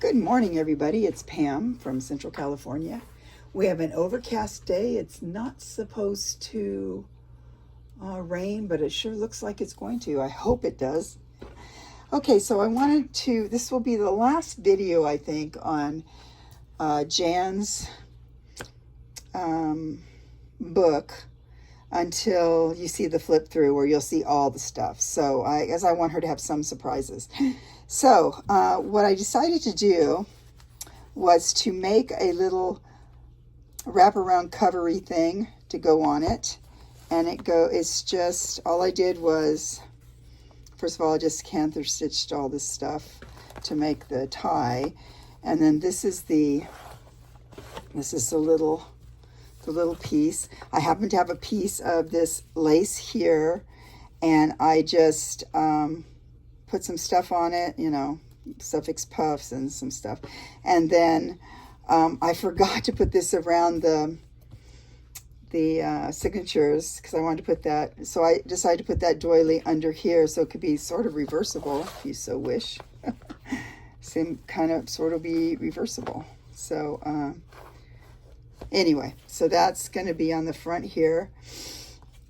Good morning, everybody. It's Pam from Central California. We have an overcast day. It's not supposed to rain, but it sure looks like it's going to. I hope it does. Okay, so I wanted to, this will be the last video, I think, on Jan's book until you see the flip through where you'll see all the stuff. So as I want her to have some surprises. So what I decided to do was to make a little wraparound covery thing to go on it. And it's just, all I did was, first of all, I just canther stitched all this stuff to make the tie. And then this is the little piece. I happen to have a piece of this lace here, and I just put some stuff on it, you know, suffix puffs and some stuff. And then I forgot to put this around the signatures because I wanted to put that. So I decided to put that doily under here so it could be sort of reversible if you so wish. Same kind of sort of be reversible. So anyway, so that's going to be on the front here.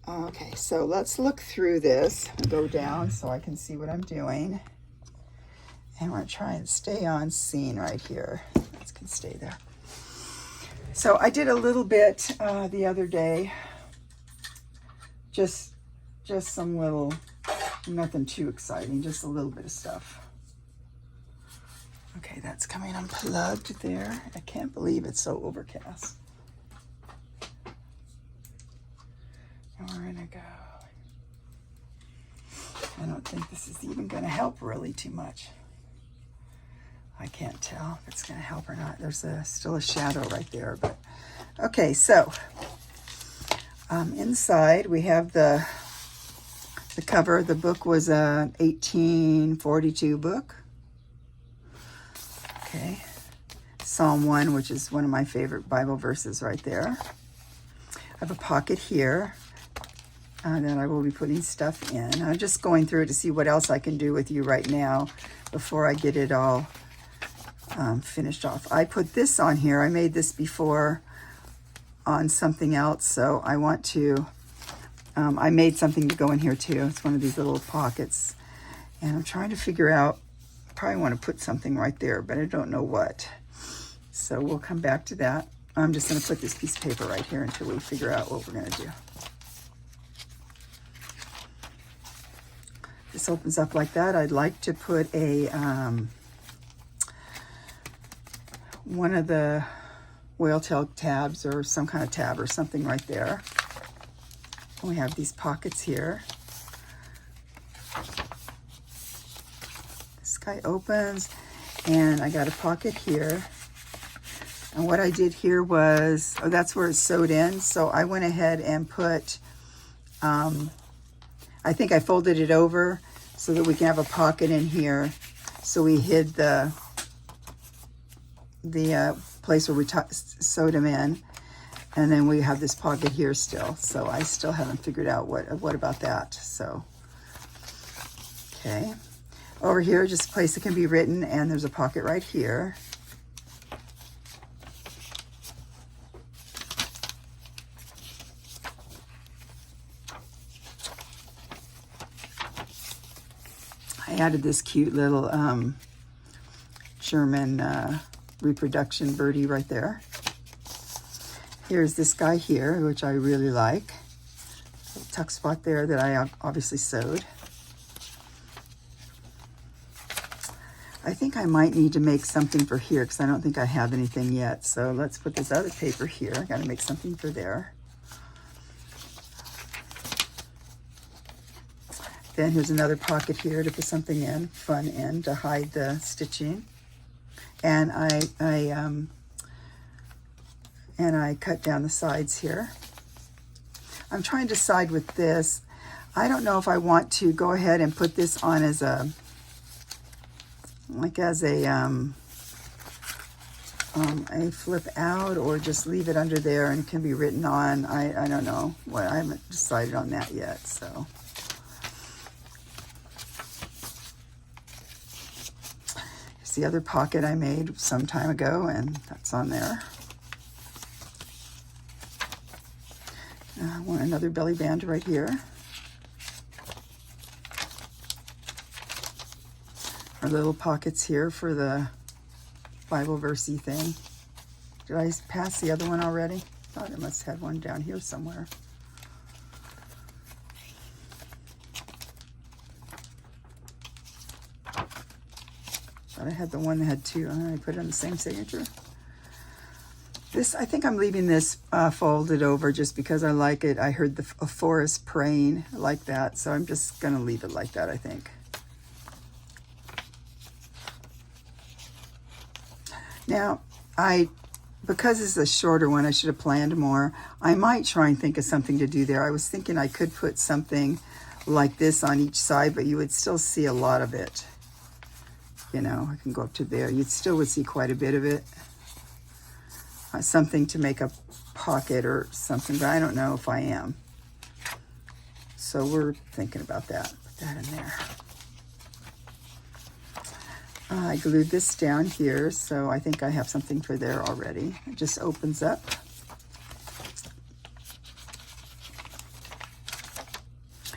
Okay, so let's look through this and go down so I can see what I'm doing. And we're going to try and stay on scene right here. This can stay there. So I did a little bit the other day. Just some little, nothing too exciting, just a little bit of stuff. Okay, that's coming unplugged there. I can't believe it's so overcast. And we're gonna go. I don't think this is even gonna help really too much. I can't tell if it's gonna help or not. There's still a shadow right there, but okay. So inside we have the cover. The book was a 1842 book. Okay, Psalm 1, which is one of my favorite Bible verses right there. I have a pocket here that I will be putting stuff in. I'm just going through it to see what else I can do with you right now before I get it all finished off. I put this on here. I made this before on something else, so I want to, I made something to go in here too. It's one of these little pockets, and I'm trying to figure out, probably want to put something right there, but I don't know what. So we'll come back to that. I'm just going to put this piece of paper right here until we figure out what we're going to do. This opens up like that. I'd like to put a one of the whale tail tabs or some kind of tab or something right there. We have these pockets here. This guy opens, and I got a pocket here. And what I did here was, oh, that's where it's sewed in. So I went ahead and put, I think I folded it over so that we can have a pocket in here. So we hid the place where we sewed them in. And then we have this pocket here still. So I still haven't figured out what about that. So, okay. Over here, just a place that can be written, and there's a pocket right here. I added this cute little German reproduction birdie right there. Here's this guy here, which I really like. A little tuck spot there that I obviously sewed. I think I might need to make something for here because I don't think I have anything yet. So let's put this other paper here. I got to make something for there. Then here's another pocket here to put something in, fun in, to hide the stitching. And I cut down the sides here. I'm trying to decide with this. I don't know if I want to go ahead and put this on as a, like as a flip out, or just leave it under there and it can be written on. I don't know. Well, I haven't decided on that yet, so. It's the other pocket I made some time ago, and that's on there. I want another belly band right here. Our little pockets here for the Bible versey thing. Did I pass the other one already? Thought I must have one down here somewhere. Thought I had the one that had two. I put it on the same signature. This, I think I'm leaving this folded over just because I like it. I heard a forest praying. I like that, so I'm just going to leave it like that, I think. Now, because this is a shorter one, I should have planned more. I might try and think of something to do there. I was thinking I could put something like this on each side, but you would still see a lot of it. You know, I can go up to there. You still would see quite a bit of it. Something to make a pocket or something, but I don't know if I am. So we're thinking about that. Put that in there. I glued this down here, so I think I have something for there already. It just opens up.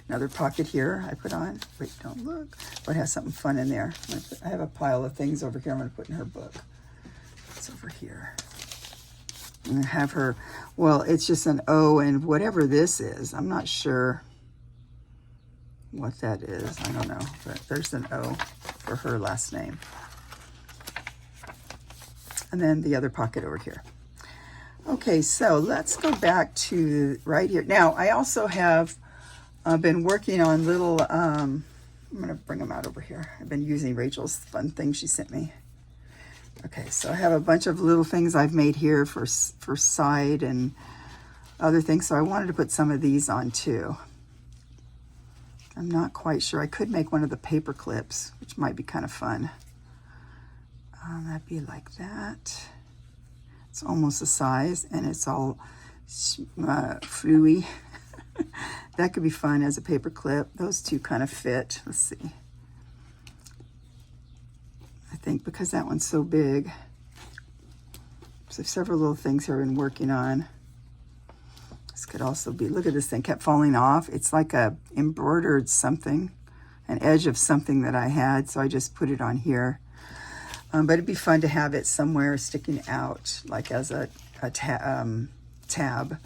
Another pocket here I put on. Wait, don't look. But it has something fun in there. I have a pile of things over here I'm going to put in her book. It's over here. I'm going to have her, well, it's just an O, and whatever this is, I'm not sure what that is. I don't know, but there's an O for her last name. And then the other pocket over here. Okay, so let's go back to right here. Now, I also have been working on little, I'm going to bring them out over here. I've been using Rachel's fun thing she sent me. Okay, so I have a bunch of little things I've made here for side and other things. So I wanted to put some of these on too. I'm not quite sure. I could make one of the paper clips, which might be kind of fun. That'd be like that. It's almost the size, and it's all fluey. That could be fun as a paper clip. Those two kind of fit. Let's see. I think because that one's so big. So several little things here I've been working on. This could also be, look at this thing, kept falling off. It's like a embroidered something, an edge of something that I had, so I just put it on here. But it'd be fun to have it somewhere sticking out, like as a tab.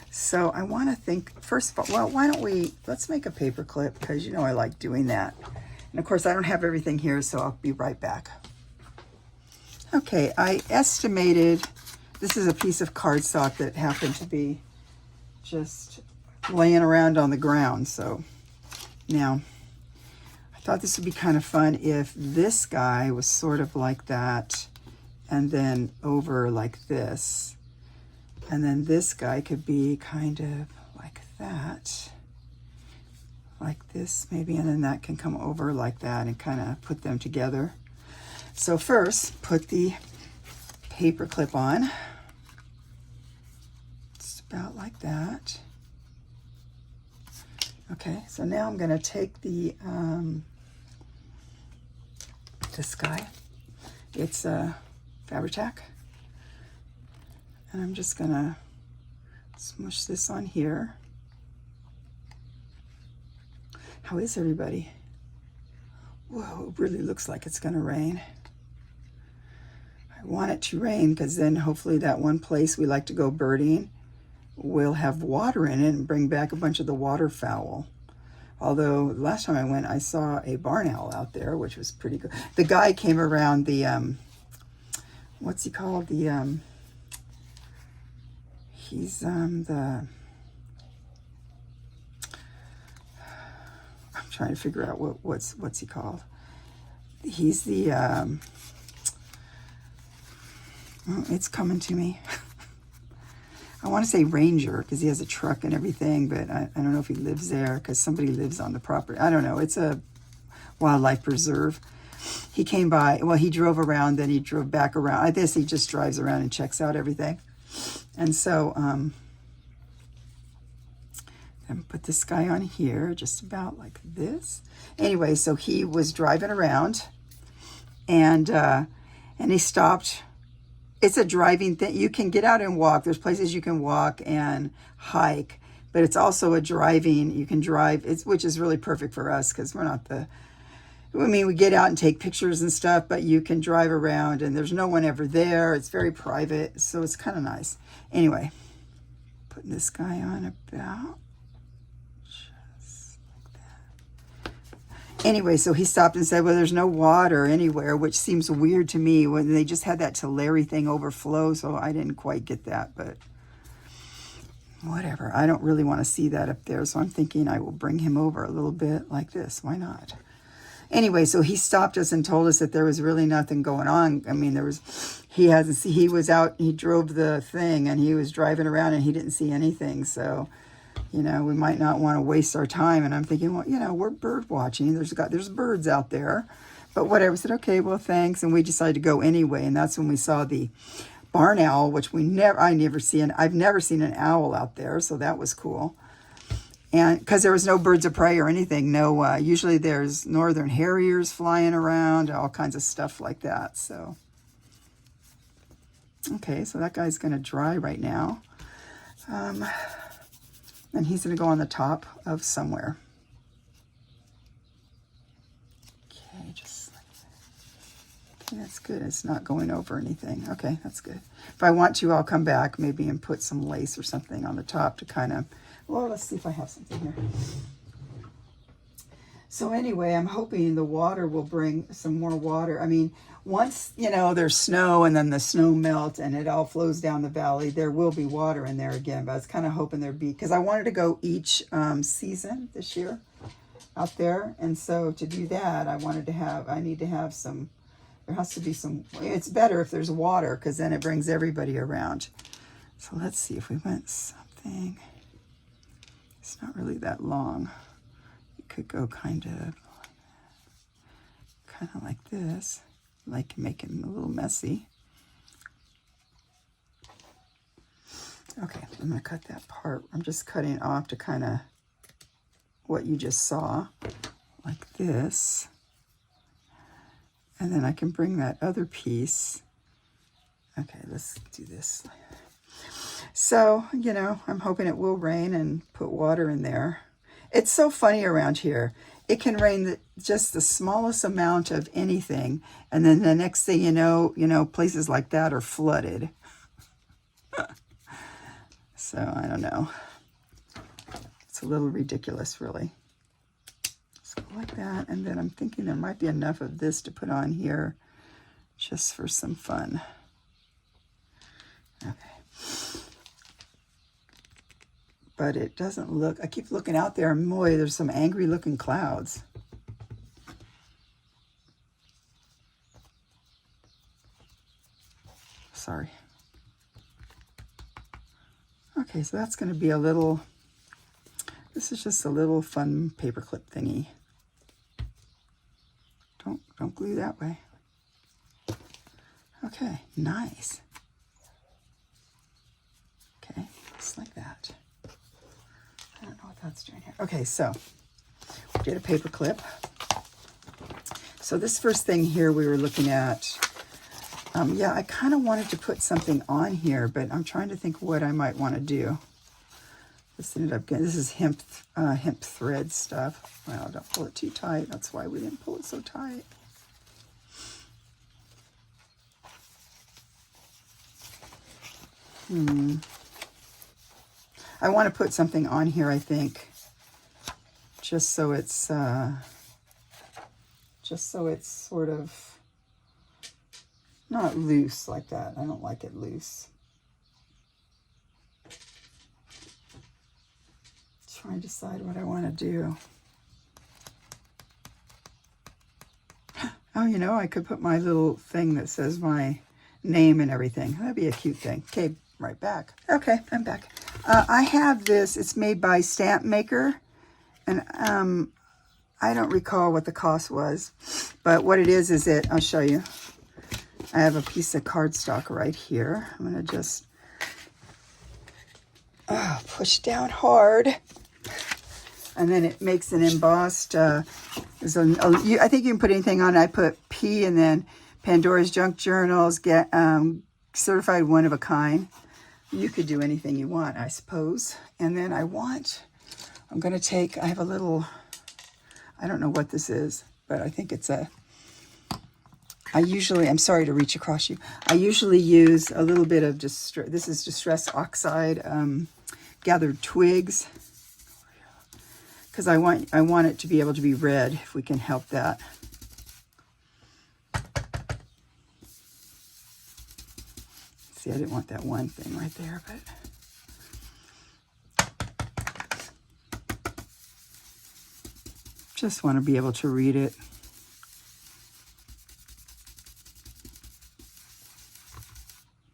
So I want to think, first of all, well, why don't let's make a paper clip, because you know I like doing that. And of course I don't have everything here, so I'll be right back. Okay, I estimated, this is a piece of cardstock that happened to be just laying around on the ground. So now I thought this would be kind of fun if this guy was sort of like that and then over like this. And then this guy could be kind of like that. Like this maybe, and then that can come over like that and kind of put them together. So first, put the paper clip on. It's about like that. Okay, so now I'm going to take the this guy. It's a Fabri-Tac, and I'm just going to smush this on here. How is everybody? Whoa, it really looks like it's going to rain. I want it to rain because then hopefully that one place we like to go birding will have water in it and bring back a bunch of the waterfowl. Although last time I went, I saw a barn owl out there, which was pretty good. The guy came around the, what's he called? The, he's the, I'm trying to figure out what's he called. He's the, oh, it's coming to me. I want to say ranger because he has a truck and everything, but I don't know if he lives there because somebody lives on the property. I don't know. It's a wildlife preserve. He came by, well, he drove around, then he drove back around. I guess he just drives around and checks out everything. And so, I'm put this guy on here, just about like this. Anyway, so he was driving around, and he stopped. It's a driving thing. You can get out and walk. There's places you can walk and hike, but it's also a driving. You can drive, which is really perfect for us because we're not the. I mean, we get out and take pictures and stuff, but you can drive around and there's no one ever there. It's very private, so it's kind of nice. Anyway, putting this guy on about just like that. Anyway, so he stopped and said, well, there's no water anywhere, which seems weird to me when they just had that Tulare thing overflow, so I didn't quite get that, but whatever. I don't really want to see that up there, so I'm thinking I will bring him over a little bit like this. Why not? Anyway, so he stopped us and told us that there was really nothing going on. I mean, he was out, he drove the thing and he was driving around and he didn't see anything. So, you know, we might not want to waste our time. And I'm thinking, well, you know, we're bird watching. There's birds out there. But whatever. I said, okay, well, thanks. And we decided to go anyway. And that's when we saw the barn owl, which I've never seen an owl out there. So that was cool. And because there was no birds of prey or anything, usually there's northern harriers flying around, all kinds of stuff like that. So, okay, so that guy's going to dry right now. And he's going to go on the top of somewhere. Okay, just like that. Okay, that's good. It's not going over anything. Okay, that's good. If I want to, I'll come back maybe and put some lace or something on the top to kind of... Well, let's see if I have something here. So anyway, I'm hoping the water will bring some more water. I mean, once, you know, there's snow and then the snow melts and it all flows down the valley, there will be water in there again. But I was kind of hoping there'd be, because I wanted to go each season this year out there. And so to do that, I need to have some, there has to be some, it's better if there's water because then it brings everybody around. So let's see if we went something. It's not really that long. You could go kind of like this, like making it a little messy. Okay, I'm going to cut that part. I'm just cutting off to kind of what you just saw, like this. And then I can bring that other piece. Okay, let's do this. So, you know, I'm hoping it will rain and put water in there. It's so funny around here. It can rain just the smallest amount of anything. And then the next thing you know, places like that are flooded. So, I don't know. It's a little ridiculous, really. So like that. And then I'm thinking there might be enough of this to put on here just for some fun. Okay. But it doesn't look, I keep looking out there and boy, there's some angry looking clouds. Sorry. Okay, so that's going to be a little, this is just a little fun paperclip thingy. Don't glue that way. Okay, nice. Okay, just like that. I don't know what that's doing here. Okay, so we did a paper clip. So this first thing here we were looking at, yeah, I kind of wanted to put something on here, but I'm trying to think what I might want to do. This ended up getting, this is hemp thread stuff. Well, don't pull it too tight. That's why we didn't pull it so tight. I want to put something on here, I think, just so it's sort of not loose like that. I don't like it loose. Trying to decide what I want to do. Oh, you know, I could put my little thing that says my name and everything. That'd be a cute thing. Okay, right back. Okay, I'm back. I have this. It's made by Stamp Maker, and I don't recall what the cost was, but what it is I'll show you. I have a piece of cardstock right here. I'm going to just push down hard. And then it makes an embossed, I think you can put anything on. I put P and then Pandora's Junk Journals, get certified one of a kind. You could do anything you want, I suppose. And then I'm going to take, I have a little, I don't know what this is, but I think it's I'm sorry to reach across you. I usually use a little bit of, this is Distress Oxide gathered twigs. Because I want it to be able to be read, if we can help that. See, I didn't want that one thing right there, but just want to be able to read it.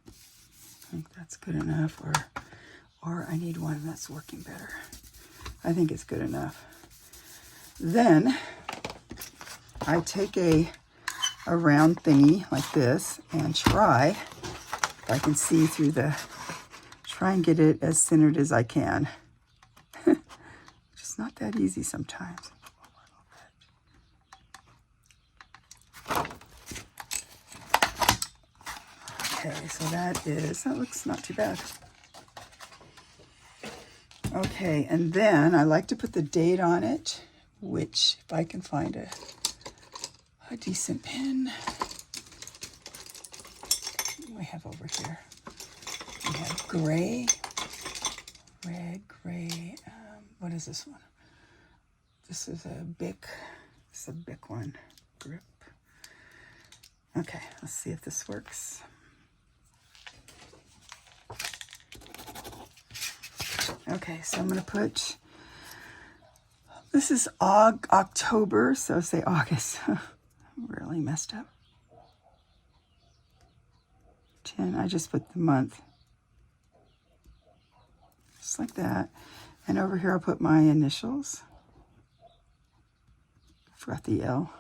I think that's good enough, or I need one that's working better. I think it's good enough. Then I take a round thingy like this and try, if I can see through try and get it as centered as I can. Which is not that easy sometimes. Okay, so that looks not too bad. Okay, and then I like to put the date on it, which, if I can find a decent pen, we have over here. We have gray, red, gray. What is this one? This is a Bic. This is a Bic one. Grip. Okay, let's see if this works. Okay, so I'm going to put, this is October, so say August. Really messed up. 10, I just put the month. Just like that. And over here I'll put my initials. Forgot the L.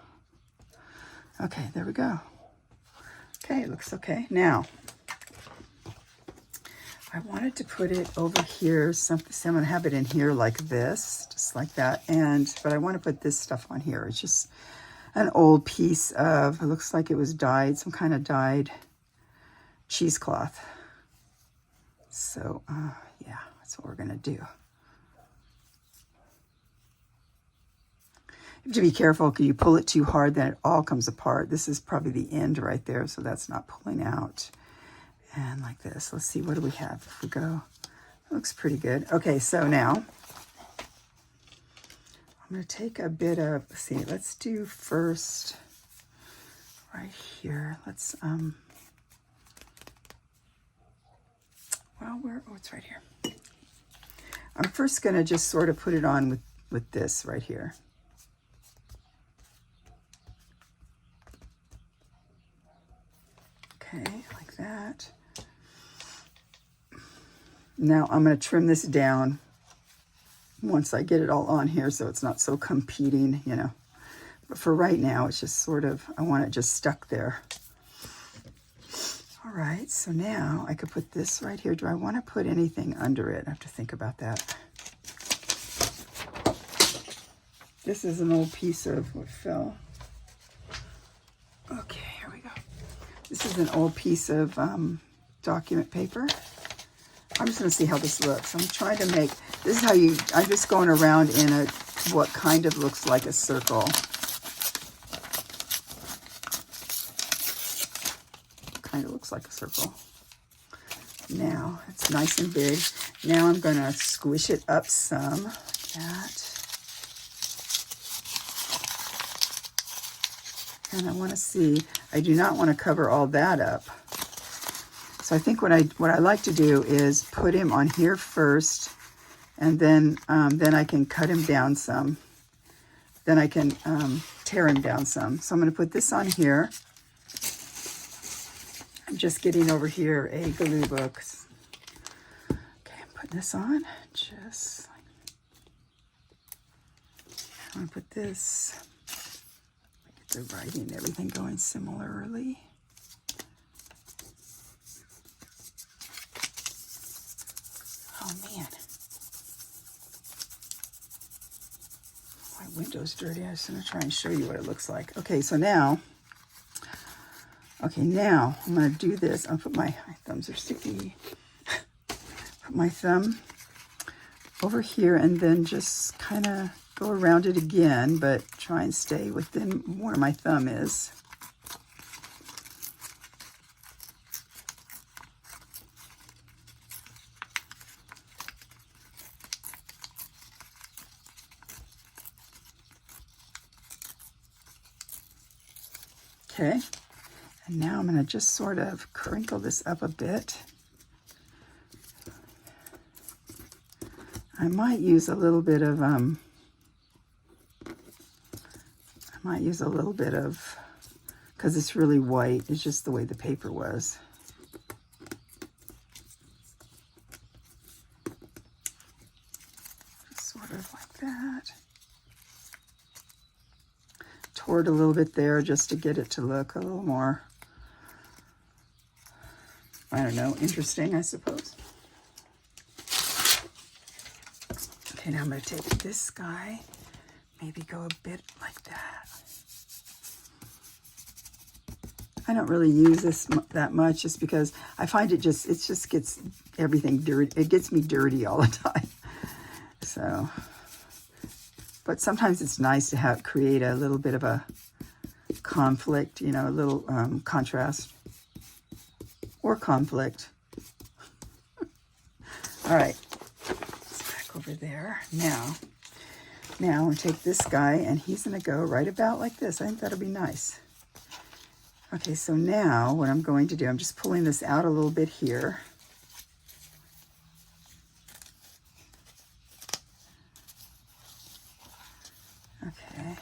Okay, there we go. Okay, it looks okay. Now, I wanted to put it over here, so I'm going to have it in here like this, just like that. But I want to put this stuff on here. It's just an old piece of, it looks like it was dyed, some kind of dyed cheesecloth. So, yeah, that's what we're going to do. You have to be careful because you pull it too hard, then it all comes apart. This is probably the end right there, so that's not pulling out. And like this. Let's see, what do we have? If we go, it looks pretty good. Okay, so now I'm going to take a bit of, let's do first right here. Let's, oh, it's right here. I'm first going to just sort of put it on with this right here. Okay, like that. Now I'm going to trim this down once I get it all on here so it's not so competing, you know. But for right now, it's just sort of, I want it just stuck there. All right, so now I could put this right here. Do I want to put anything under it? I have to think about that. This is an old piece of what fell. Okay, here we go. This is an old piece of document paper. I'm just going to see how this looks. I'm trying to make, this is how I'm just going around in what kind of looks like a circle. Kind of looks like a circle. Now, it's nice and big. Now I'm going to squish it up some, like that. And I want to see, I do not want to cover all that up. So I think what I like to do is put him on here first, and then I can cut him down some. Then I can tear him down some. So I'm going to put this on here. I'm just getting over here a glue book. Okay, I'm putting this on. Just like, I'm going to put this. Get the writing and everything going similarly. Oh man. The window's dirty. I'm just going to try and show you what it looks like. Okay, so now, now I'm going to do this. I'll put my thumbs are sticky. Put my thumb over here and then just kind of go around it again, but try and stay within where my thumb is. Okay, and now I'm going to just sort of crinkle this up a bit. I might use a little bit of, because it's really white, it's just the way the paper was. Just sort of like that. Toward a little bit there just to get it to look a little more, I don't know, interesting, I suppose. Okay, now I'm going to take this guy, maybe go a bit like that. I don't really use this that much just because I find it just gets everything dirty. It gets me dirty all the time. So, but sometimes it's nice to create a little bit of a conflict, you know, a little contrast or conflict. All right. Over there. Now I'm going to take this guy and he's going to go right about like this. I think that'll be nice. Okay, so now what I'm going to do, I'm just pulling this out a little bit here. Okay,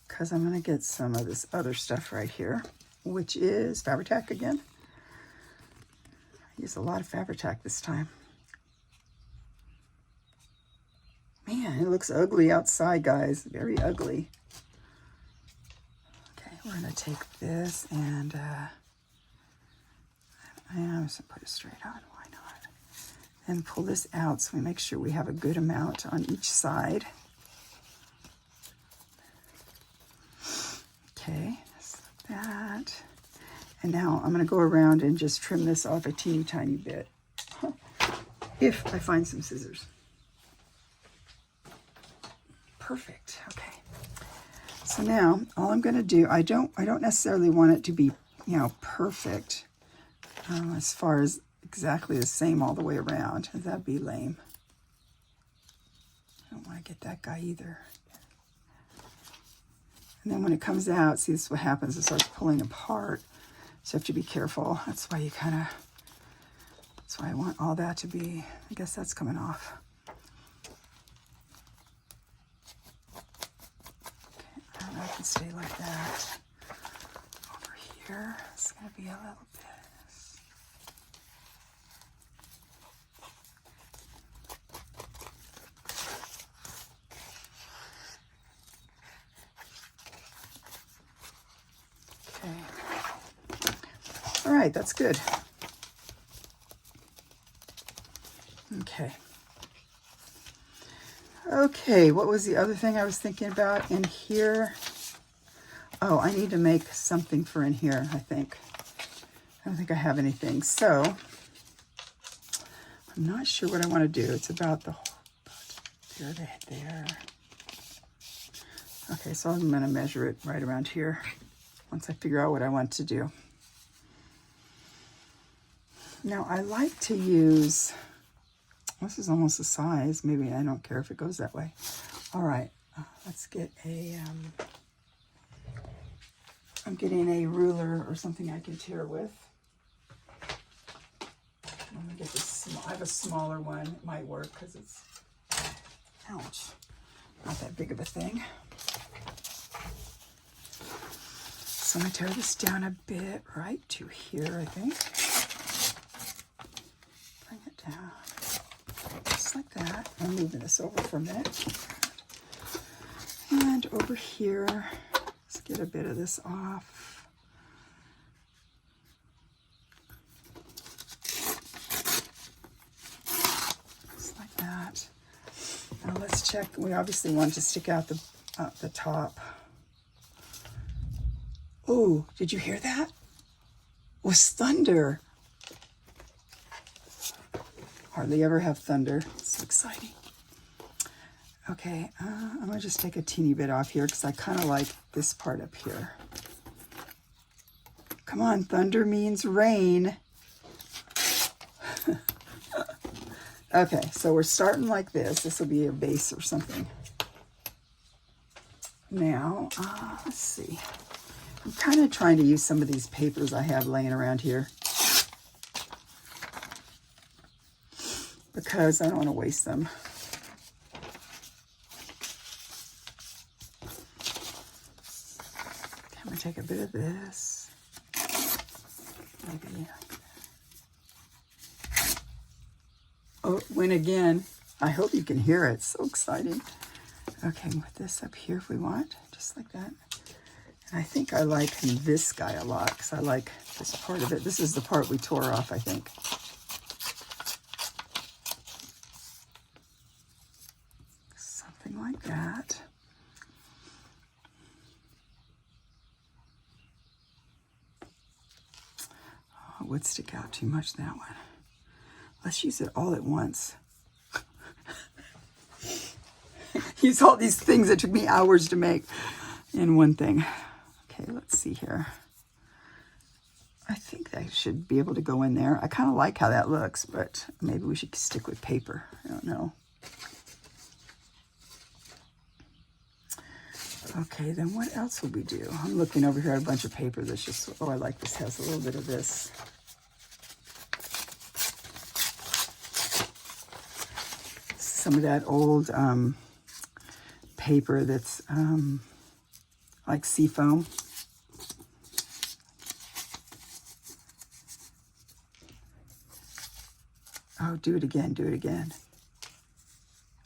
because I'm going to get some of this other stuff right here, which is Fabri-Tac again. I use a lot of Fabri-Tac this time. Man, it looks ugly outside, guys. Very ugly. Okay, we're going to take this and I'm just going to put it straight on. Why not? And pull this out so we make sure we have a good amount on each side. Okay, just like that. And now I'm going to go around and just trim this off a teeny tiny bit. If I find some scissors. Perfect. Okay. So now all I'm going to do, I don't necessarily want it to be, you know, perfect as far as exactly the same all the way around. That'd be lame. I don't want to get that guy either. And then when it comes out, see, this is what happens. It starts pulling apart. So you have to be careful. That's why that's why I want all that to be, I guess that's coming off. I can stay like that. Over here, it's going to be a little bit. Okay. All right, that's good. Okay. Okay, what was the other thing I was thinking about in here? Oh, I need to make something for in here, I think. I don't think I have anything. So, I'm not sure what I want to do. It's about the whole, there. Okay, so I'm going to measure it right around here once I figure out what I want to do. Now, I like to use, this is almost the size. Maybe I don't care if it goes that way. All right, let's get a, I'm getting a ruler or something I can tear with. I'm going to get this, I have a smaller one. It might work because it's, ouch, not that big of a thing. So I'm going to tear this down a bit right to here, I think. Bring it down, just like that. I'm moving this over for a minute. And over here, let's get a bit of this off. Just like that. Now let's let's check. We obviously want to stick out the top. Oh, did you hear that? It was thunder. Hardly ever have thunder. It's so exciting. Okay, I'm going to just take a teeny bit off here because I kind of like this part up here. Come on, thunder means rain. Okay, so we're starting like this. This will be a base or something. Now, let's see. I'm kind of trying to use some of these papers I have laying around here because I don't want to waste them. I'm going to take a bit of this. Maybe. Oh, win again. I hope you can hear it. It's so exciting. Okay, with this up here if we want, just like that. And I think I like this guy a lot because I like this part of it. This is the part we tore off, I think. Something like that. Oh, it would stick out too much, that one. Let's use it all at once. Use all these things that took me hours to make in one thing. Okay, let's see here. I think that should be able to go in there. I kind of like how that looks, but maybe we should stick with paper. I don't know. Okay, then what else will we do? I'm looking over here at a bunch of paper that's just, oh, I like this. Has a little bit of this. Some of that old paper that's like seafoam. Oh, do it again, do it again.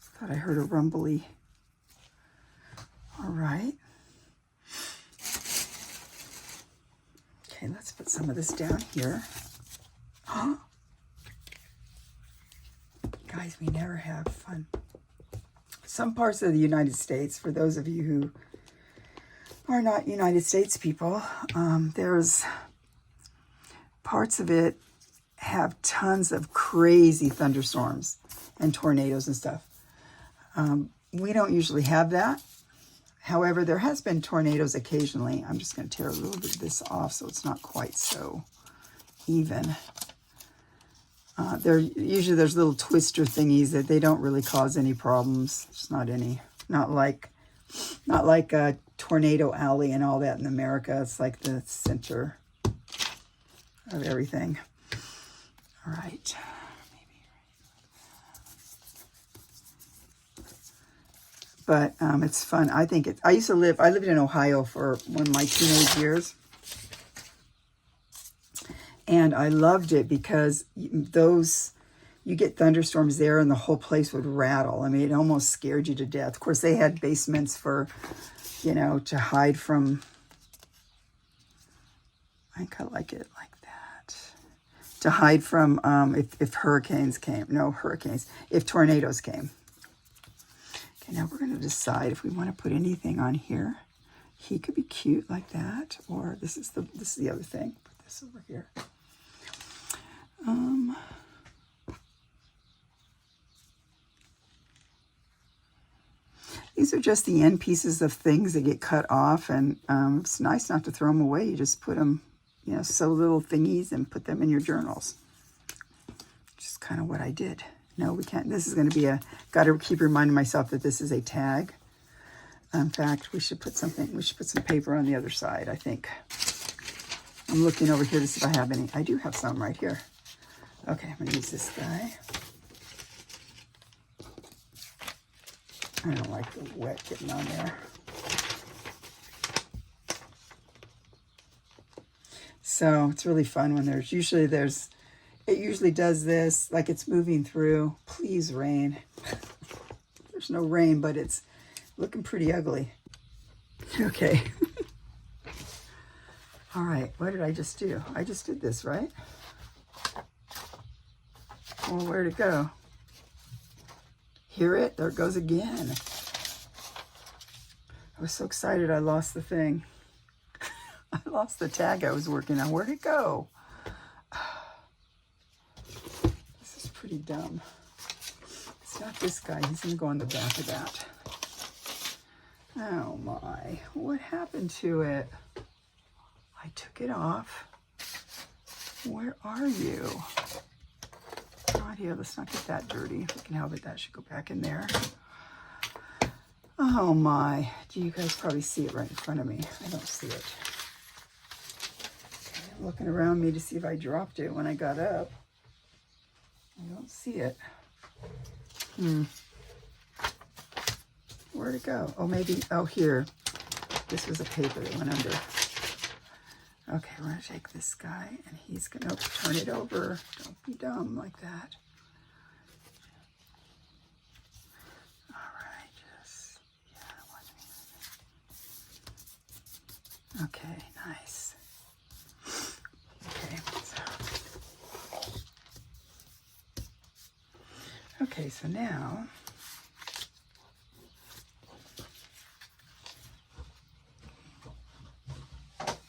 Thought I heard a rumbly. All right. Okay, let's put some of this down here. Huh? Guys, we never have fun. Some parts of the United States, for those of you who are not United States people, there's parts of it have tons of crazy thunderstorms and tornadoes and stuff. We don't usually have that. However, there has been tornadoes occasionally. I'm just going to tear a little bit of this off so it's not quite so even. Usually there's little twister thingies that they don't really cause any problems. It's not like a tornado alley and all that in America. It's like the center of everything. All right. But it's fun. I lived in Ohio for one of my teenage years. And I loved it because you get thunderstorms there and the whole place would rattle. I mean, it almost scared you to death. Of course, they had basements for, to hide from. I think I like it like that. To hide from if hurricanes came. No, hurricanes. If tornadoes came. Okay, now we're going to decide if we want to put anything on here. He could be cute like that. Or this is the other thing. Put this over here. These are just the end pieces of things that get cut off, and it's nice not to throw them away. You just put them, sew little thingies and put them in your journals. Just kind of what I did. No, we can't. This is going to be got to keep reminding myself that this is a tag. In fact, we should put some paper on the other side, I think. I'm looking over here to see if I have any. I do have some right here. Okay, I'm going to use this guy. I don't like the wet getting on there. So it's really fun when it usually does this, like it's moving through. Please rain. There's no rain, but it's looking pretty ugly. Okay. All right, what did I just do? I just did this, right? Well, where'd it go? Hear it? There it goes again. I was so excited I lost the thing. I lost the tag I was working on. Where'd it go? This is pretty dumb. It's not this guy. He's going to go on the back of that. Oh my. What happened to it? I took it off. Where are you? God, here, let's not get that dirty. If we can help it, that should go back in there. Oh my. Do you guys probably see it right in front of me? I don't see it. Okay, I'm looking around me to see if I dropped it when I got up. I don't see it. Where'd it go? Oh, maybe, oh, here. This was a paper that went under. Okay, we're going to take this guy, and he's going to turn it over. Don't be dumb like that. All right, just, yeah, I want to be. Okay, nice. Okay, so now,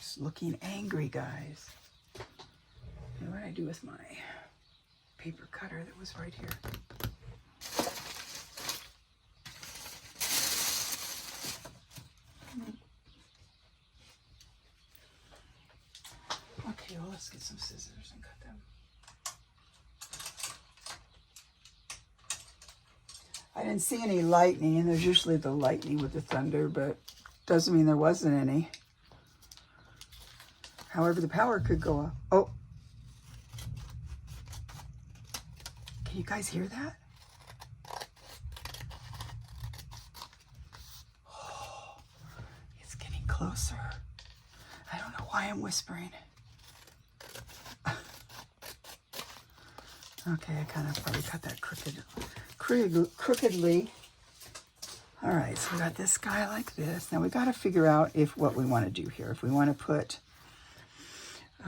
just looking angry, guys. And what did I do with my paper cutter that was right here? Okay, well, let's get some scissors and cut them. I didn't see any lightning, and there's usually the lightning with the thunder, but doesn't mean there wasn't any. However, the power could go off. Oh. Can you guys hear that? Oh, it's getting closer. I don't know why I'm whispering. Okay, I kind of probably cut that crookedly. All right, so we got this guy like this. Now we got to figure out if what we want to do here. If we want to put, if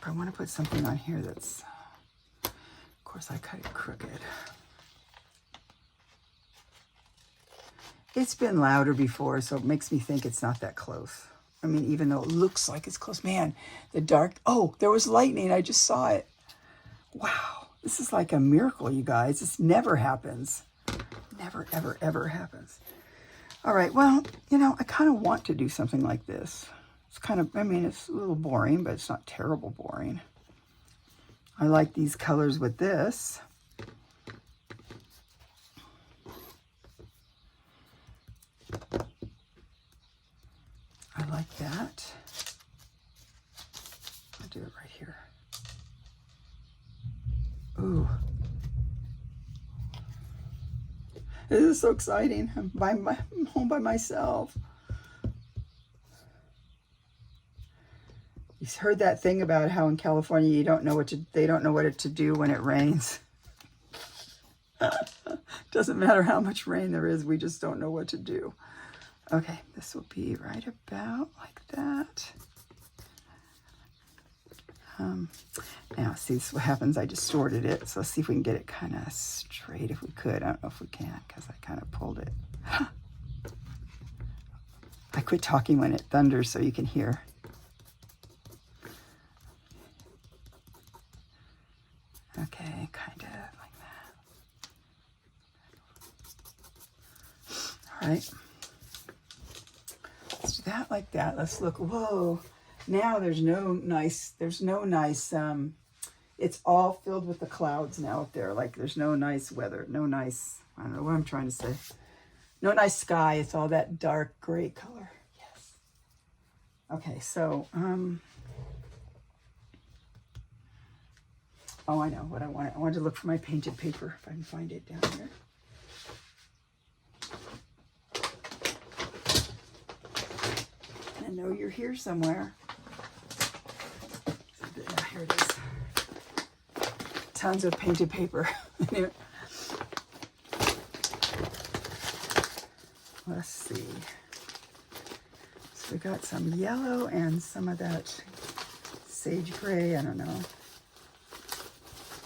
I want to put something on here that's, of course I cut it crooked. It's been louder before, so it makes me think it's not that close. I mean, even though it looks like it's close. Man, the dark, oh, there was lightning. I just saw it. Wow, this is like a miracle, you guys. This never happens. Never, ever, ever happens. All right, well, you know, I kind of want to do something like this. It's kind of, I mean, it's a little boring, but it's not terrible boring. I like these colors with this. I like that. I'll do it right here. Ooh. This is so exciting. I'm home by myself. You heard that thing about how in California they don't know what to do when it rains. Doesn't matter how much rain there is, we just don't know what to do. Okay, this will be right about like that. Now, see, this is what happens. I distorted it, so let's see if we can get it kind of straight if we could. I don't know if we can because I kind of pulled it. I quit talking when it thunders so you can hear. Okay, kind of like that. All right. Let's do that like that. Let's look. Whoa. Now there's no nice, it's all filled with the clouds now up there. Like there's no nice weather, no nice, I don't know what I'm trying to say. No nice sky. It's all that dark gray color. Yes. Okay, so, oh, I know what I want. I wanted to look for my painted paper, if I can find it down here. I know you're here somewhere. Yeah, here it is. Tons of painted paper. Anyway. Let's see. So we got some yellow and some of that sage gray. I don't know. Let's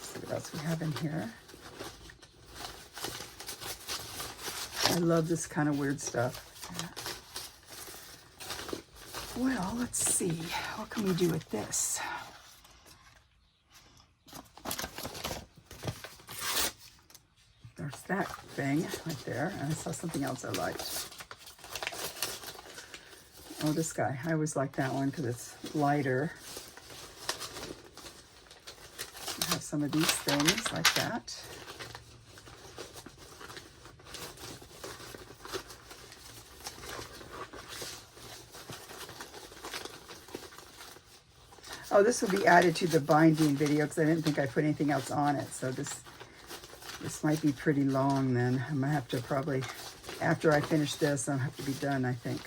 see what else we have in here. I love this kind of weird stuff. Well, let's see. What can we do with this? There's that thing right there. And I saw something else I liked. Oh, this guy. I always like that one because it's lighter. I have some of these things like that. Oh, this will be added to the binding video because I didn't think I put anything else on it. So this might be pretty long then. I'm going to have to probably, after I finish this, I'll have to be done, I think.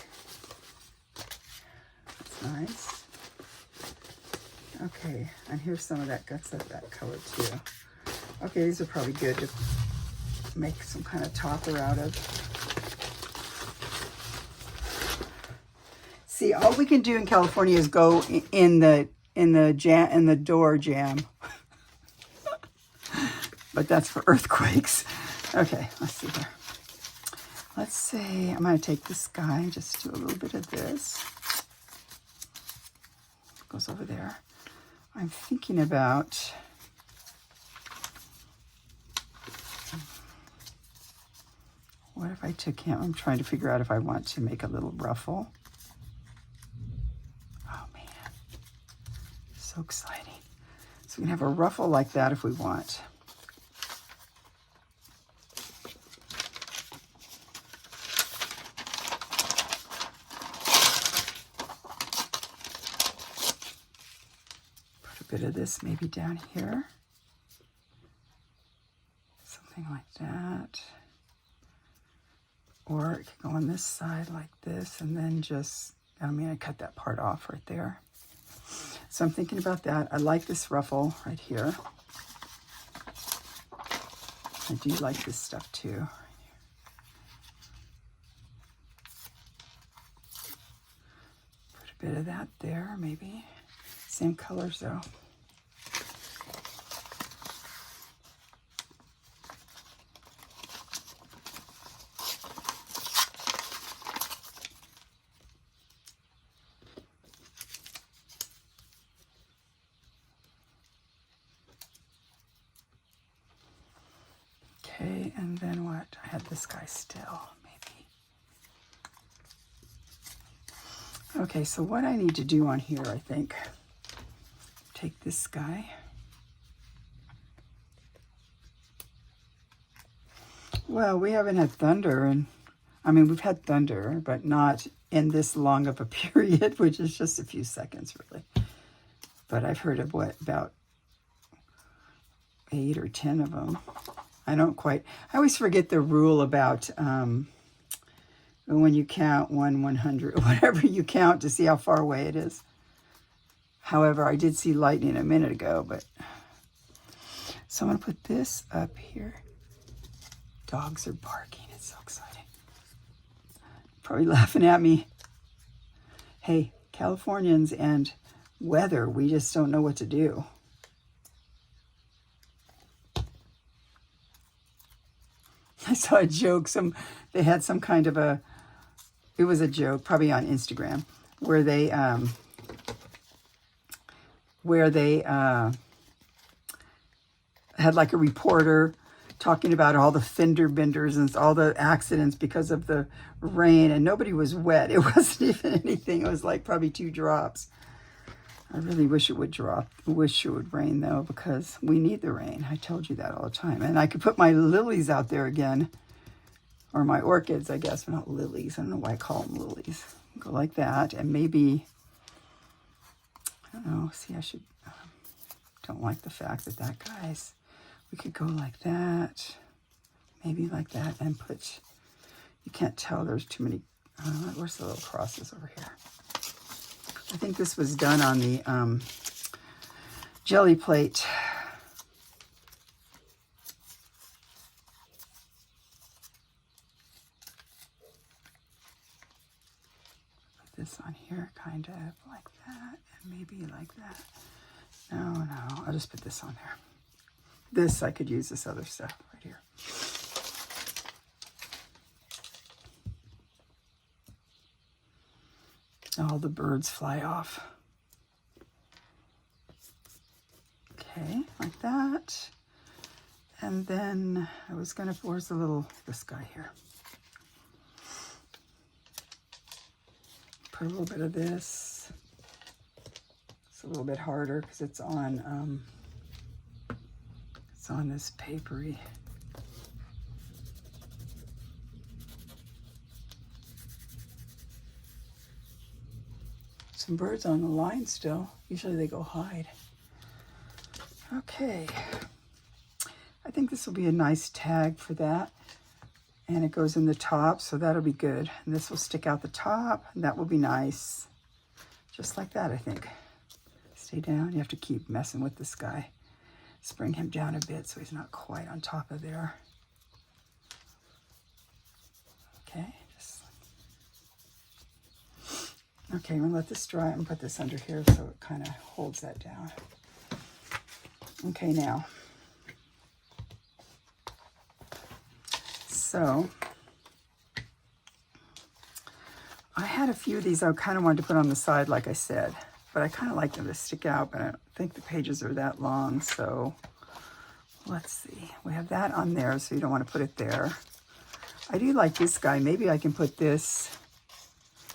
That's nice. Okay, and here's some of that guts of that color too. Okay, these are probably good to make some kind of topper out of. See, all we can do in California is go in the door jam. But that's for earthquakes. Okay, let's see here. Let's say I'm going to take this guy and just do a little bit of this. Goes over there. I'm thinking about what if I took him? I'm trying to figure out if I want to make a little ruffle. Oh man, so exciting. So we can have a ruffle like that if we want. Bit of this maybe down here, something like that, or it could go on this side like this, and then just, I cut that part off right there. So I'm thinking about that. I like this ruffle right here. I do like this stuff too. Put a bit of that there, maybe. Same colors though. Okay, and then what? I had this guy still, maybe. Okay, so what I need to do on here, I think, take this guy. Well, we haven't had thunder, and we've had thunder, but not in this long of a period, which is just a few seconds, really. But I've heard of about 8 or 10 of them. I always forget the rule about when you count 100, whatever you count to see how far away it is. However, I did see lightning a minute ago, but so I'm going to put this up here. Dogs are barking. It's so exciting. Probably laughing at me. Hey, Californians and weather, we just don't know what to do. I saw a joke. They had some kind of it was a joke, probably on Instagram, where they had like a reporter talking about all the fender benders and all the accidents because of the rain, and nobody was wet. It wasn't even anything. It was like probably 2 drops. I really wish it would drop. I wish it would rain though, because we need the rain. I told you that all the time. And I could put my lilies out there again, or my orchids, I guess, but not lilies. I don't know why I call them lilies. Go like that, and maybe, I don't know. See, I should. Don't like the fact that guy's. We could go like that, maybe like that, and put. You can't tell. There's too many. Where's the little crosses over here? I think this was done on the jelly plate. Put this on here, kind of like that, and maybe like that. No, I'll just put this on there. This, I could use this other stuff right here. All the birds fly off. Okay, like that. And then I was gonna, where's this guy here? Put a little bit of this. It's a little bit harder because it's on this papery. Some birds on the line still. Usually they go hide. Okay. I think this will be a nice tag for that. And it goes in the top, so that'll be good. And this will stick out the top, and that will be nice. Just like that, I think. Stay down. You have to keep messing with this guy. Let's bring him down a bit so he's not quite on top of there. Okay. Okay, I'm going to let this dry and put this under here so it kind of holds that down. Okay, now. So, I had a few of these I kind of wanted to put on the side, like I said. But I kind of like them to stick out, but I don't think the pages are that long. So, let's see. We have that on there, so you don't want to put it there. I do like this guy. Maybe I can put this,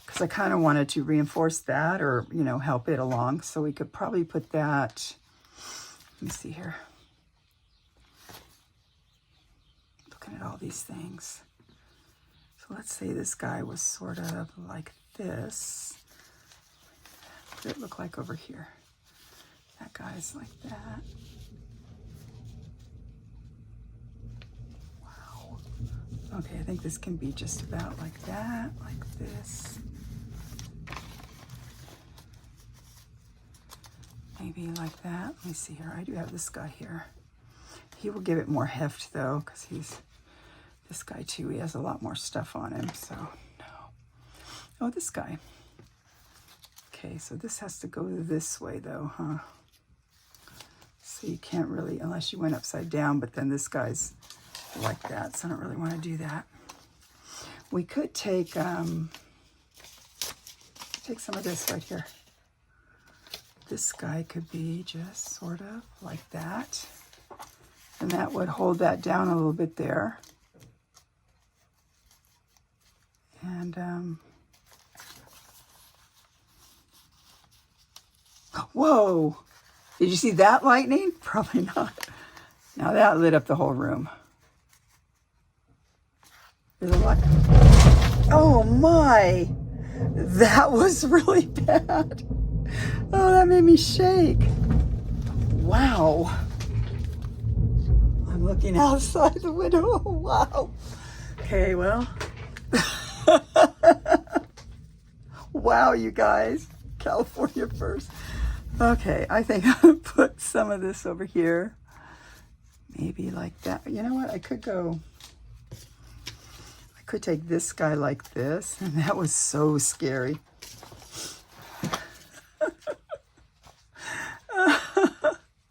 because I kind of wanted to reinforce that or, you know, help it along. So we could probably put that, let me see here. Looking at all these things. So let's say this guy was sort of like this. What did it look like over here? That guy's like that. Wow. Okay, I think this can be just about like that, like this. Maybe like that. Let me see here. I do have this guy here. He will give it more heft though, because he's this guy too. He has a lot more stuff on him, so no. Oh, this guy. Okay, so this has to go this way though, huh? So you can't really, unless you went upside down, but then this guy's like that, so I don't really want to do that. We could take some of this right here. This guy could be just sort of like that. And that would hold that down a little bit there. And, whoa! Did you see that lightning? Probably not. Now that lit up the whole room. There's a lot. Oh my! That was really bad. Oh, that made me shake. Wow. I'm looking outside the window. Oh, wow. Okay, well. Wow, you guys. California first. Okay, I think I'm going to put some of this over here. Maybe like that. You know what? I could take this guy like this. And that was so scary.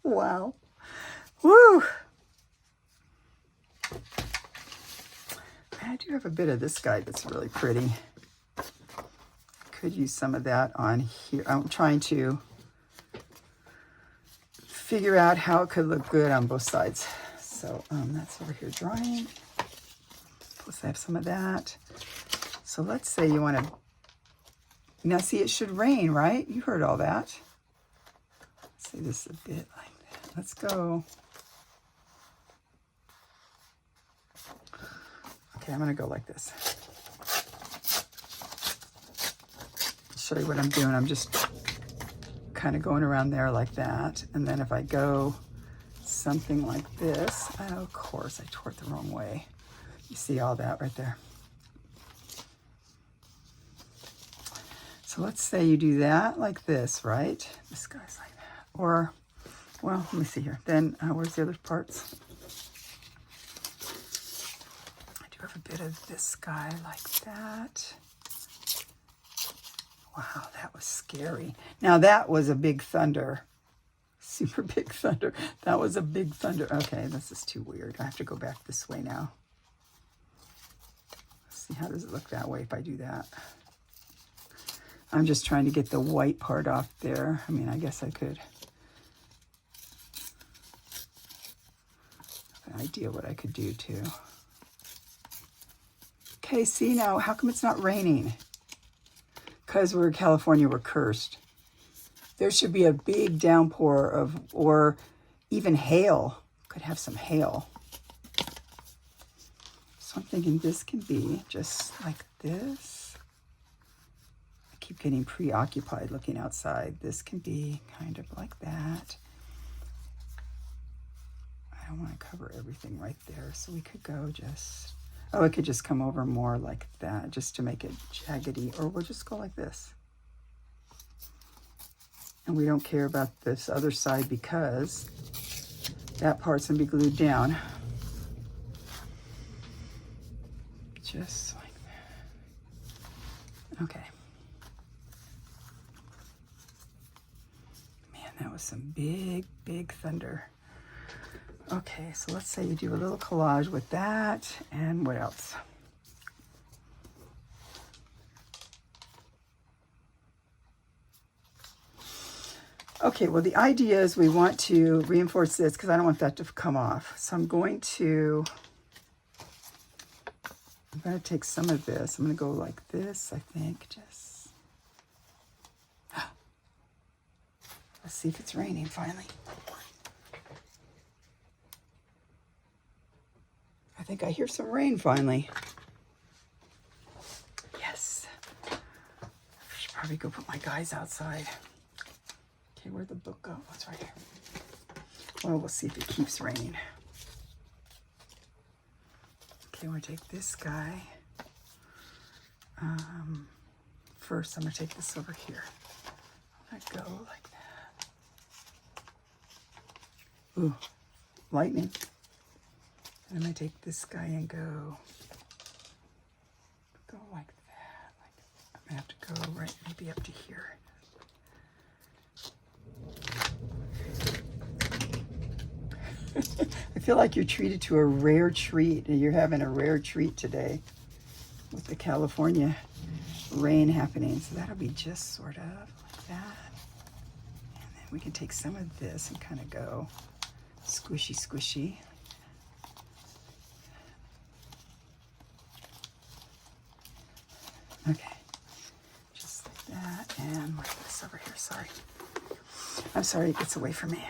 Wow. Woo. I do have a bit of this guy that's really pretty. Could use some of that on here. I'm trying to figure out how it could look good on both sides. So that's over here drying. Plus I have some of that. So let's say you want to, now see, it should rain, right? You heard all that. Let's say this a bit like that. Let's go. Okay, I'm going to go like this. I'll show you what I'm doing. I'm just kind of going around there like that. And then if I go something like this, oh, of course, I tore it the wrong way. You see all that right there. So let's say you do that like this, right? This guy's like that. Or, well, let me see here. Then, where's the other parts? I do have a bit of this guy like that. Wow, that was scary. Now that was a big thunder. Super big thunder. That was a big thunder. Okay, this is too weird. I have to go back this way now. Let's see, how does it look that way if I do that? I'm just trying to get the white part off there. I mean, I guess I could have an idea what I could do too. Okay, see now, how come it's not raining? Because we're in California, we're cursed. There should be a big downpour of, or even hail. Could have some hail. So I'm thinking this can be just like this. I keep getting preoccupied looking outside. This can be kind of like that. I don't want to cover everything right there, so we could go just, oh, it could just come over more like that, just to make it jaggedy, or we'll just go like this. And we don't care about this other side because that part's gonna be glued down. Just like that. Okay. Man, that was some big, big thunder. Okay, so let's say you do a little collage with that, and what else? Okay, well the idea is we want to reinforce this because I don't want that to come off. So I'm going to take some of this. I'm going to go like this, I think, just. Let's see if it's raining finally. I think I hear some rain finally. Yes. I should probably go put my guys outside. Okay, where'd the book go? Oh, it's right here. Well, we'll see if it keeps raining. Okay, I'm going to take this guy. First, I'm going to take this over here. I'm going to go like that. Ooh, lightning. And I'm going to take this guy and go like that. I'm going to have to go right maybe up to here. I feel like you're treated to a rare treat. You're having a rare treat today with the California rain happening. So that'll be just sort of like that. And then we can take some of this and kind of go squishy, squishy. Okay, just like that. And what's this over here? Sorry. I'm sorry it gets away from me.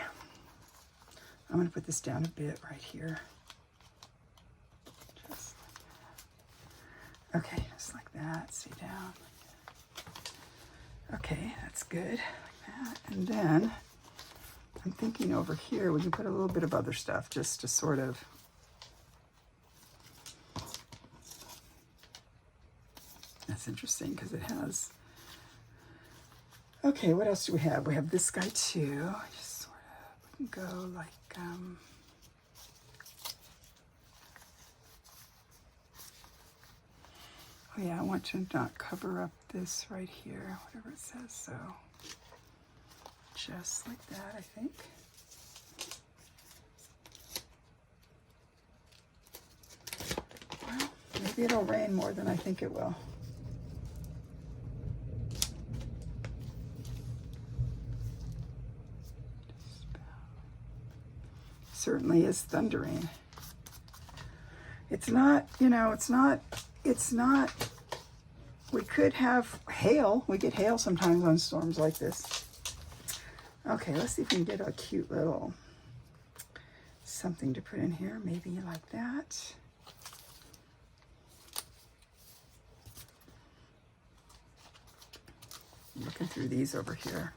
I'm going to put this down a bit right here. Just like that. Okay, just like that. Stay down. Okay, that's good. Like that. And then I'm thinking over here we can put a little bit of other stuff just to sort of. That's interesting because it has. Okay, what else do we have? We have this guy too. Just sort of we can go like. Oh yeah, I want to not cover up this right here, whatever it says, so just like that, I think. Well, maybe it'll rain more than I think it will. Certainly is thundering. It's not, you know, it's not, we could have hail. We get hail sometimes on storms like this. Okay, let's see if we can get a cute little something to put in here. Maybe like that. I'm looking through these over here.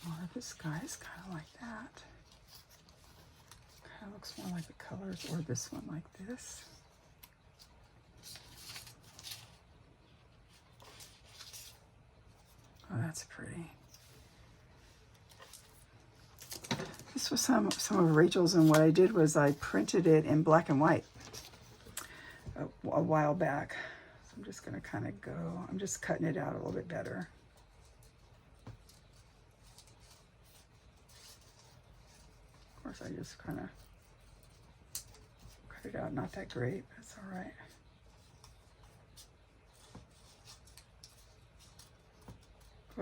Or this guy's kind of like that. Kind of looks more like the colors, or this one like this. Oh, that's pretty. This was some of Rachel's, and what I did was I printed it in black and white a while back. So I'm just going to kind of go, I'm just cutting it out a little bit better. Of course, I just kind of cut it out. Not that great, but it's all right.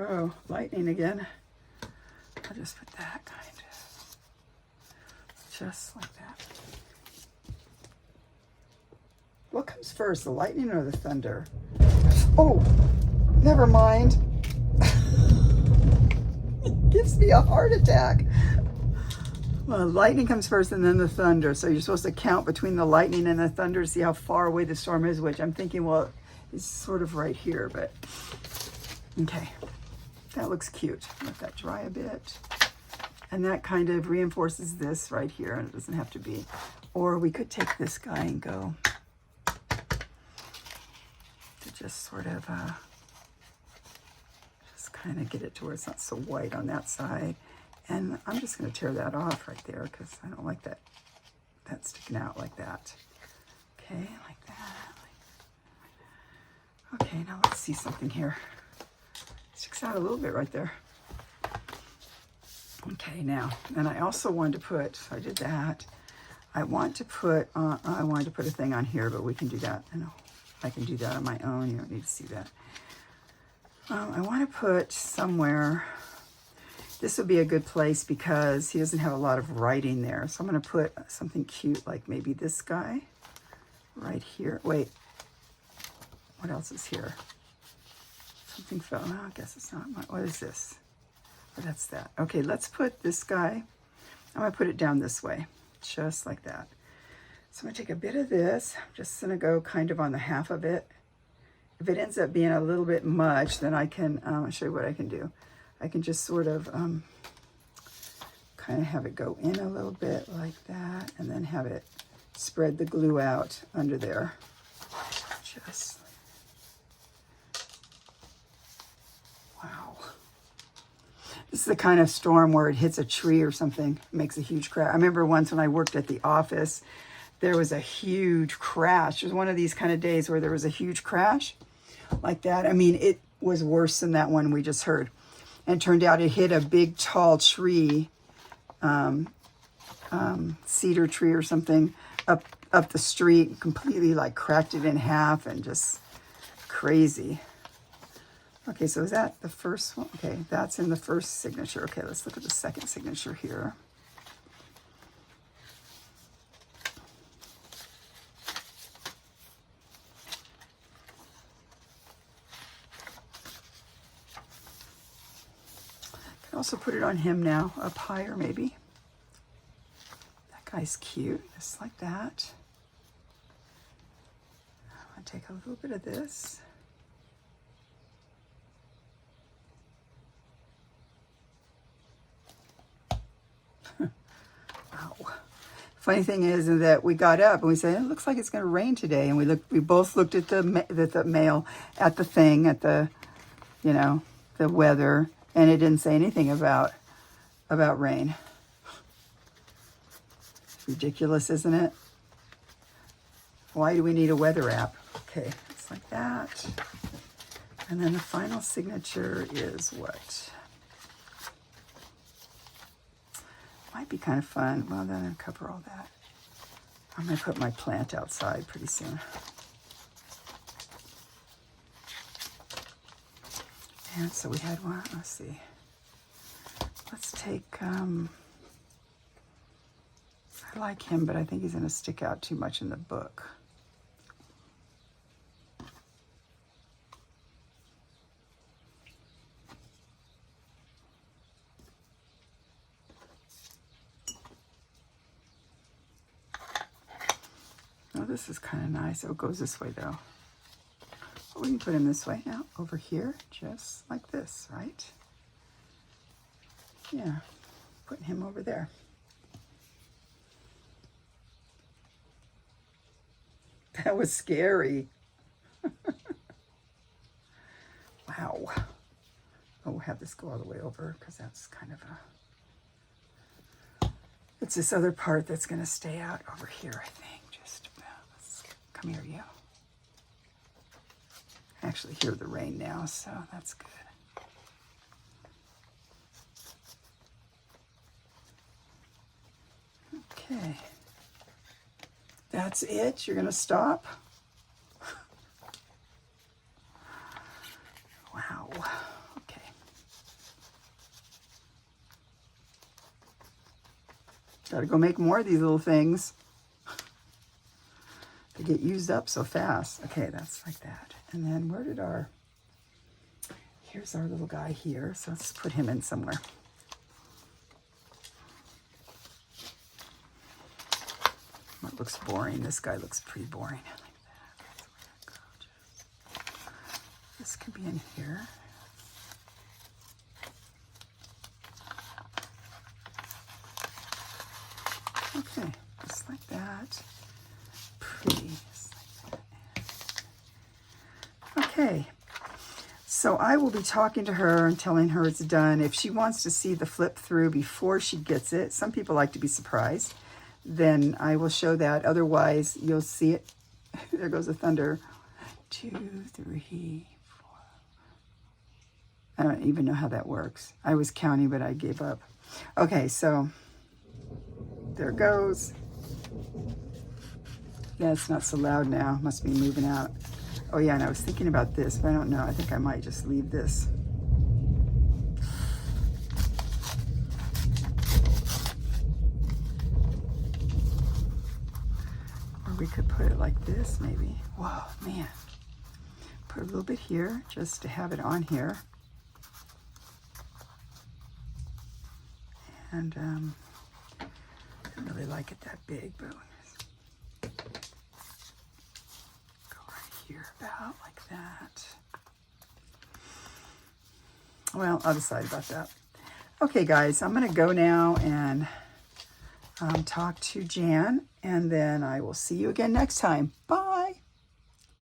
Oh, lightning again. I'll just put that kind of, just like that. What comes first, the lightning or the thunder? Oh, never mind. It gives me a heart attack. Well, lightning comes first and then the thunder. So you're supposed to count between the lightning and the thunder to see how far away the storm is, which I'm thinking, well, it's sort of right here, but okay. That looks cute. Let that dry a bit. And that kind of reinforces this right here, and it doesn't have to be. Or we could take this guy and go to just sort of just kind of get it to where it's not so white on that side. And I'm just going to tear that off right there because I don't like that sticking out like that. Okay, like that. Okay, now let's see something here. Sticks out a little bit right there. Okay, now, and I also wanted to put, so I did that. I wanted to put a thing on here, but we can do that. I know I can do that on my own. You don't need to see that. I want to put somewhere, this would be a good place because he doesn't have a lot of writing there. So I'm going to put something cute like maybe this guy right here. Wait, what else is here? Something fell. No, I guess it's not. What is this? Oh, that's that. Okay, let's put this guy. I'm going to put it down this way, just like that. So I'm going to take a bit of this. I'm just going to go kind of on the half of it. If it ends up being a little bit much, then I can, I'll show you what I can do. I can just sort of kind of have it go in a little bit like that, and then have it spread the glue out under there. Just wow. This is the kind of storm where it hits a tree or something, makes a huge crash. I remember once when I worked at the office, there was a huge crash. It was one of these kind of days where there was a huge crash like that. I mean, it was worse than that one we just heard. And it turned out it hit a big, tall tree, cedar tree or something, up the street, completely like cracked it in half and just crazy. Okay, so is that the first one? Okay, that's in the first signature. Okay, let's look at the second signature here. Can also put it on him now, up higher maybe. That guy's cute, just like that. I'm gonna take a little bit of this. Funny thing is that we got up and we said, it looks like it's going to rain today. And we both looked at the mail, at the thing, at the, you know, the weather, and it didn't say anything about rain. It's ridiculous, isn't it? Why do we need a weather app? Okay, it's like that. And then the final signature is what? Might be kind of fun. Well, then I'll cover all that. I'm going to put my plant outside pretty soon. And so we had one. Let's see. Let's take, I like him, but I think he's going to stick out too much in the book. Oh, this is kind of nice. Oh, it goes this way, though. But we can put him this way now, over here, just like this, right? Yeah, putting him over there. That was scary. Wow. Oh, we'll have this go all the way over because that's kind of a... It's this other part that's going to stay out over here, I think. Just, come here, you. I actually hear the rain now, so that's good. Okay. That's it? You're going to stop? Wow. Okay. Gotta go make more of these little things. They get used up so fast. Okay, that's like that. And then where did here's our little guy here. So let's put him in somewhere. That looks boring. This guy looks pretty boring. Like that. This could be in here. Okay, just like that. Pretty. Just like that. Okay. So I will be talking to her and telling her it's done. If she wants to see the flip through before she gets it, some people like to be surprised, then I will show that. Otherwise, you'll see it. There goes the thunder. 2, 3, 4. I don't even know how that works. I was counting, but I gave up. Okay, so there it goes. Yeah, it's not so loud now. Must be moving out. Oh yeah, and I was thinking about this, but I don't know. I think I might just leave this. Or we could put it like this, maybe. Whoa, man. Put a little bit here, just to have it on here. And I don't really like it that big, but about like that. Well, I'll decide about that. Okay, guys, I'm going to go now and talk to Jan, and then I will see you again next time. Bye.